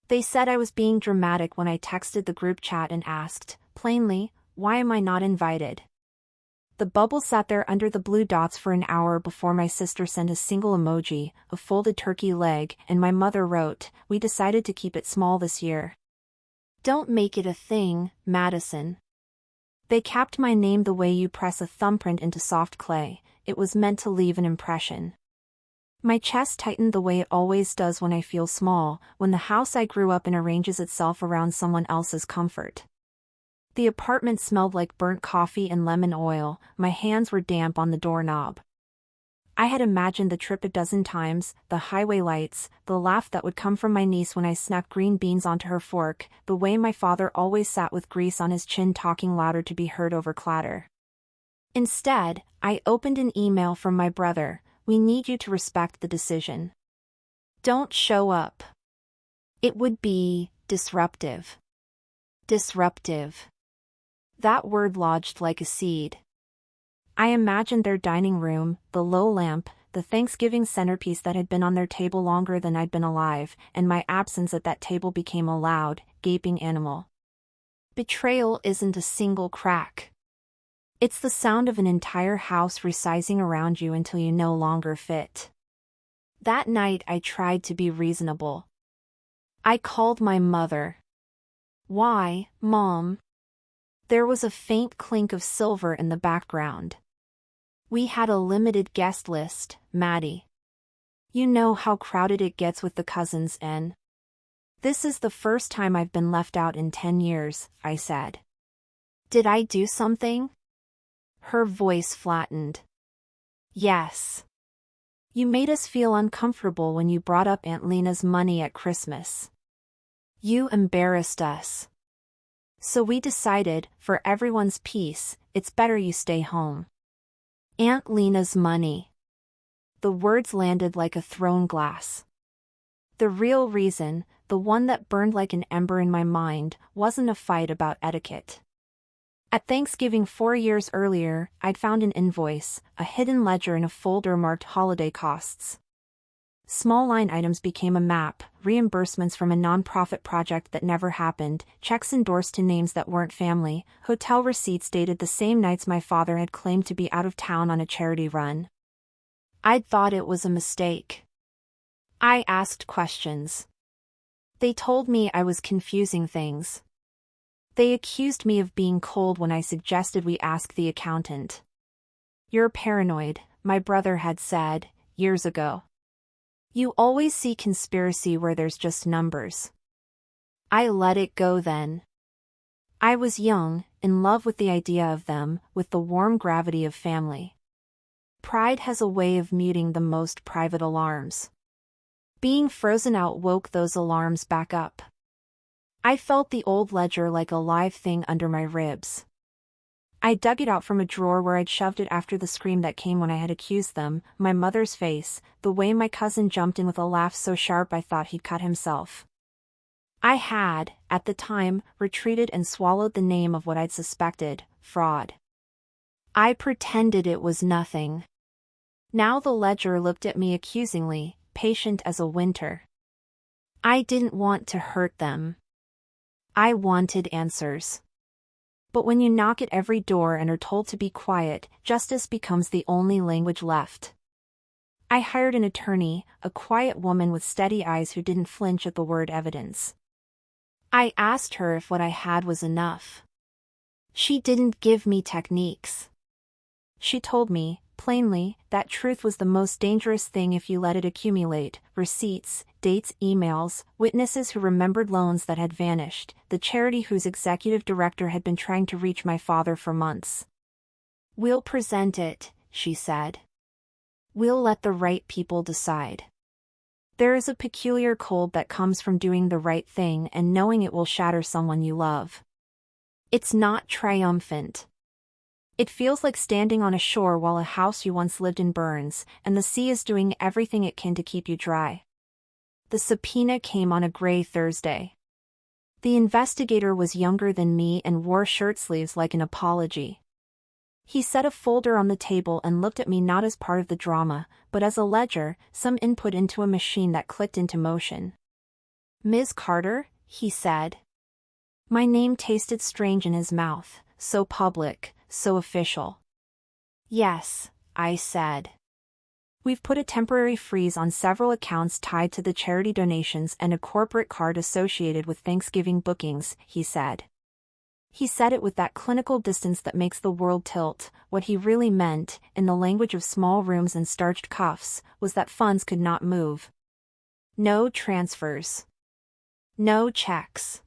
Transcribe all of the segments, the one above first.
They said I was being dramatic when I texted the group chat and asked, plainly, why am I not invited? The bubble sat there under the blue dots for an hour before my sister sent a single emoji, a folded turkey leg, and my mother wrote, we decided to keep it small this year. Don't make it a thing, Madison. They capped my name the way you press a thumbprint into soft clay. It was meant to leave an impression. My chest tightened the way it always does when I feel small, when the house I grew up in arranges itself around someone else's comfort. The apartment smelled like burnt coffee and lemon oil. My hands were damp on the doorknob. I had imagined the trip a dozen times, the highway lights, the laugh that would come from my niece when I snuck green beans onto her fork, the way my father always sat with grease on his chin talking louder to be heard over clatter. Instead, I opened an email from my brother. We need you to respect the decision. Don't show up. It would be disruptive. Disruptive. That word lodged like a seed. I imagined their dining room, the low lamp, the Thanksgiving centerpiece that had been on their table longer than I'd been alive, and my absence at that table became a loud, gaping animal. Betrayal isn't a single crack. It's the sound of an entire house resizing around you until you no longer fit. That night I tried to be reasonable. I called my mother. Why, Mom? There was a faint clink of silver in the background. We had a limited guest list, Maddie. You know how crowded it gets with the cousins and... This is the first time I've been left out in 10 years, I said. Did I do something? Her voice flattened. Yes. You made us feel uncomfortable when you brought up Aunt Lena's money at Christmas. You embarrassed us. So we decided, for everyone's peace, it's better you stay home. Aunt Lena's money. The words landed like a thrown glass. The real reason, the one that burned like an ember in my mind, wasn't a fight about etiquette. At Thanksgiving 4 years earlier, I'd found an invoice, a hidden ledger in a folder marked holiday costs. Small line items became a map, reimbursements from a nonprofit project that never happened, checks endorsed to names that weren't family, hotel receipts dated the same nights my father had claimed to be out of town on a charity run. I'd thought it was a mistake. I asked questions. They told me I was confusing things. They accused me of being cold when I suggested we ask the accountant. You're paranoid, my brother had said, years ago. You always see conspiracy where there's just numbers. I let it go then. I was young, in love with the idea of them, with the warm gravity of family. Pride has a way of muting the most private alarms. Being frozen out woke those alarms back up. I felt the old ledger like a live thing under my ribs. I dug it out from a drawer where I'd shoved it after the scream that came when I had accused them, my mother's face, the way my cousin jumped in with a laugh so sharp I thought he'd cut himself. I had, at the time, retreated and swallowed the name of what I'd suspected, fraud. I pretended it was nothing. Now the ledger looked at me accusingly, patient as a winter. I didn't want to hurt them. I wanted answers. But when you knock at every door and are told to be quiet, justice becomes the only language left. I hired an attorney, a quiet woman with steady eyes who didn't flinch at the word evidence. I asked her if what I had was enough. She didn't give me techniques. She told me, plainly, that truth was the most dangerous thing if you let it accumulate: receipts, dates, emails, witnesses who remembered loans that had vanished, the charity whose executive director had been trying to reach my father for months. We'll present it, she said. We'll let the right people decide. There is a peculiar cold that comes from doing the right thing and knowing it will shatter someone you love. It's not triumphant. It feels like standing on a shore while a house you once lived in burns, and the sea is doing everything it can to keep you dry. The subpoena came on a gray Thursday. The investigator was younger than me and wore shirt sleeves like an apology. He set a folder on the table and looked at me not as part of the drama, but as a ledger, some input into a machine that clicked into motion. Ms. Carter, he said. My name tasted strange in his mouth, so public, so official. Yes, I said. We've put a temporary freeze on several accounts tied to the charity donations and a corporate card associated with Thanksgiving bookings, he said. He said it with that clinical distance that makes the world tilt. What he really meant, in the language of small rooms and starched cuffs, was that funds could not move. No transfers. No checks.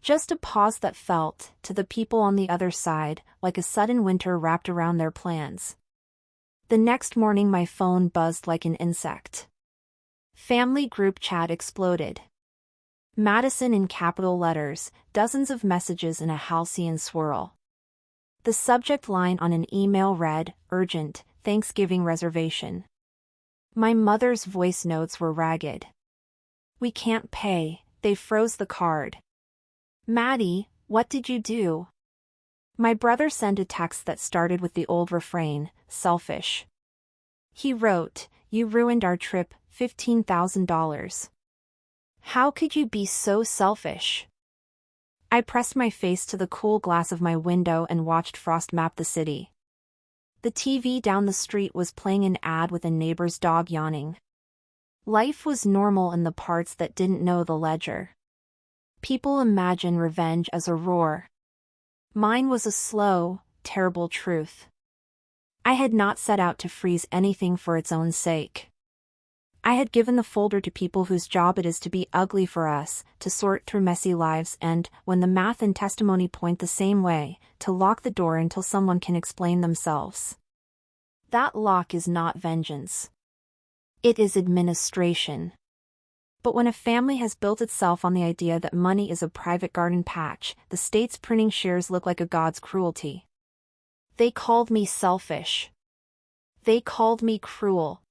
Just a pause that felt, to the people on the other side, like a sudden winter wrapped around their plans. The next morning my phone buzzed like an insect. Family group chat exploded. Madison in capital letters, dozens of messages in a halcyon swirl. The subject line on an email read, "Urgent, Thanksgiving reservation." My mother's voice notes were ragged. "We can't pay, they froze the card." "Maddie, what did you do?" My brother sent a text that started with the old refrain, "Selfish." He wrote, "You ruined our trip, $15,000. How could you be so selfish?" I pressed my face to the cool glass of my window and watched frost map the city. The TV down the street was playing an ad with a neighbor's dog yawning. Life was normal in the parts that didn't know the ledger. People imagine revenge as a roar. Mine was a slow, terrible truth. I had not set out to freeze anything for its own sake. I had given the folder to people whose job it is to be ugly for us, to sort through messy lives and, when the math and testimony point the same way, to lock the door until someone can explain themselves. That lock is not vengeance. It is administration. But when a family has built itself on the idea that money is a private garden patch, the state's printing shares look like a god's cruelty. They called me selfish. They called me cruel.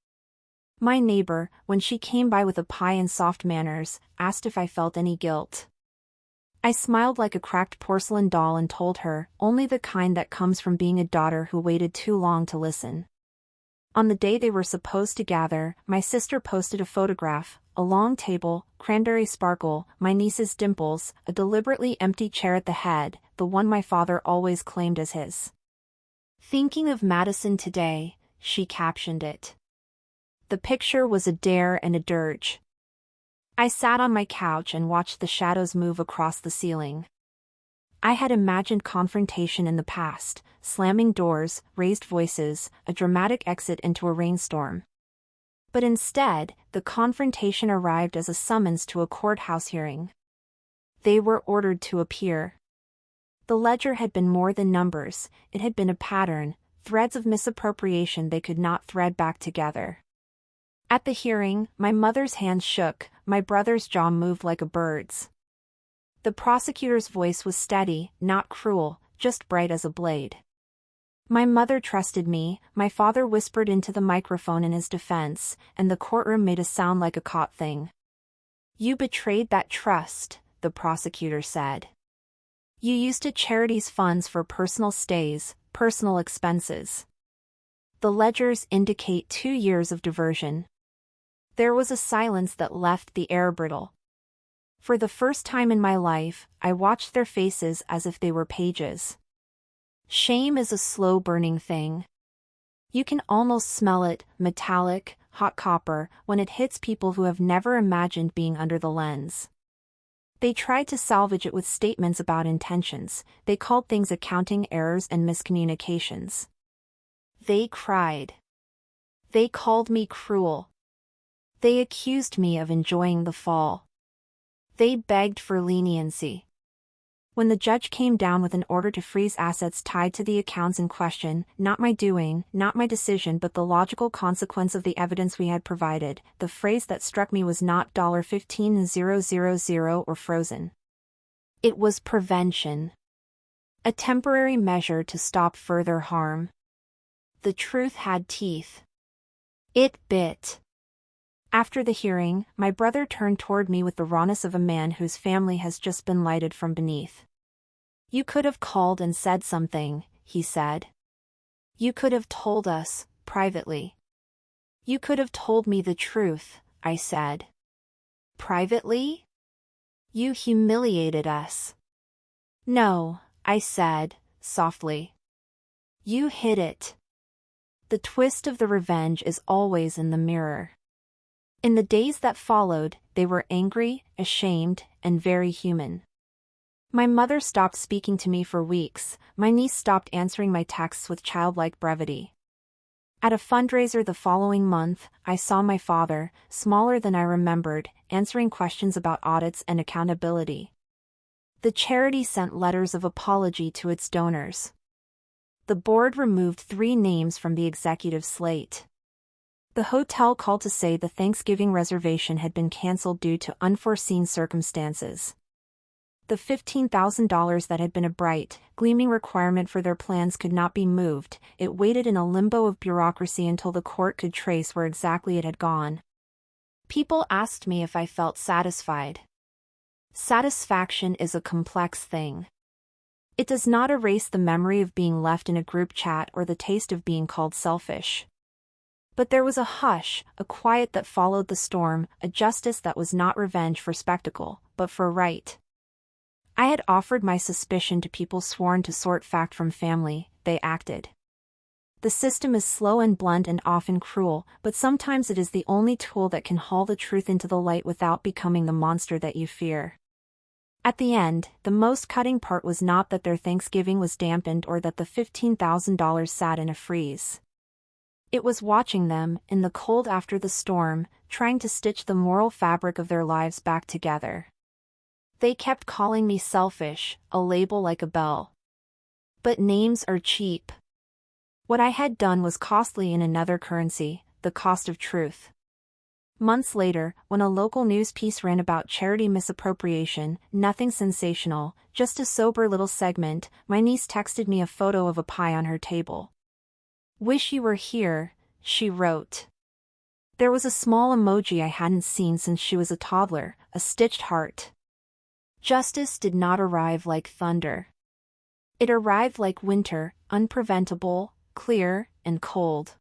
My neighbor, when she came by with a pie and soft manners, asked if I felt any guilt. I smiled like a cracked porcelain doll and told her, only the kind that comes from being a daughter who waited too long to listen. On the day they were supposed to gather, my sister posted a photograph, a long table, cranberry sparkle, my niece's dimples, a deliberately empty chair at the head, the one my father always claimed as his. "Thinking of Madison today," she captioned it. The picture was a dare and a dirge. I sat on my couch and watched the shadows move across the ceiling. I had imagined confrontation in the past, slamming doors, raised voices, a dramatic exit into a rainstorm. But instead, the confrontation arrived as a summons to a courthouse hearing. They were ordered to appear. The ledger had been more than numbers, it had been a pattern, threads of misappropriation they could not thread back together. At the hearing, my mother's hands shook, my brother's jaw moved like a bird's. The prosecutor's voice was steady, not cruel, just bright as a blade. My mother trusted me, my father whispered into the microphone in his defense, and the courtroom made a sound like a caught thing. "You betrayed that trust," the prosecutor said. "You used a charity's funds for personal stays, personal expenses." The ledgers indicate 2 years of diversion. There was a silence that left the air brittle. For the first time in my life, I watched their faces as if they were pages. Shame is a slow-burning thing. You can almost smell it, metallic, hot copper, when it hits people who have never imagined being under the lens. They tried to salvage it with statements about intentions, they called things accounting errors and miscommunications. They cried. They called me cruel. They accused me of enjoying the fall. They begged for leniency. When the judge came down with an order to freeze assets tied to the accounts in question, not my doing, not my decision but the logical consequence of the evidence we had provided, the phrase that struck me was not $15,000 or frozen. It was prevention. A temporary measure to stop further harm. The truth had teeth. It bit. After the hearing, my brother turned toward me with the rawness of a man whose family has just been lighted from beneath. "You could have called and said something," he said. "You could have told us, privately." "You could have told me the truth," I said. "Privately?" You humiliated us. No, I said, softly. You hid it. The twist of the revenge is always in the mirror. In the days that followed, they were angry, ashamed, and very human. My mother stopped speaking to me for weeks, my niece stopped answering my texts with childlike brevity. At a fundraiser the following month, I saw my father, smaller than I remembered, answering questions about audits and accountability. The charity sent letters of apology to its donors. The board removed 3 names from the executive slate. The hotel called to say the Thanksgiving reservation had been canceled due to unforeseen circumstances. The $15,000 that had been a bright, gleaming requirement for their plans could not be moved. It waited in a limbo of bureaucracy until the court could trace where exactly it had gone. People asked me if I felt satisfied. Satisfaction is a complex thing. It does not erase the memory of being left in a group chat or the taste of being called selfish. But there was a hush, a quiet that followed the storm, a justice that was not revenge for spectacle, but for right. I had offered my suspicion to people sworn to sort fact from family, they acted. The system is slow and blunt and often cruel, but sometimes it is the only tool that can haul the truth into the light without becoming the monster that you fear. At the end, the most cutting part was not that their Thanksgiving was dampened or that the $15,000 sat in a freeze. It was watching them, in the cold after the storm, trying to stitch the moral fabric of their lives back together. They kept calling me selfish, a label like a bell. But names are cheap. What I had done was costly in another currency, the cost of truth. Months later, when a local news piece ran about charity misappropriation, nothing sensational, just a sober little segment, my niece texted me a photo of a pie on her table. "Wish you were here," she wrote. There was a small emoji I hadn't seen since she was a toddler, a stitched heart. Justice did not arrive like thunder. It arrived like winter, unpreventable, clear, and cold.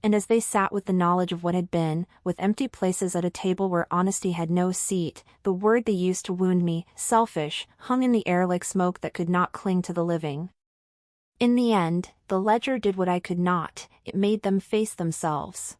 And as they sat with the knowledge of what had been, with empty places at a table where honesty had no seat, the word they used to wound me, selfish, hung in the air like smoke that could not cling to the living. In the end, the ledger did what I could not, it made them face themselves.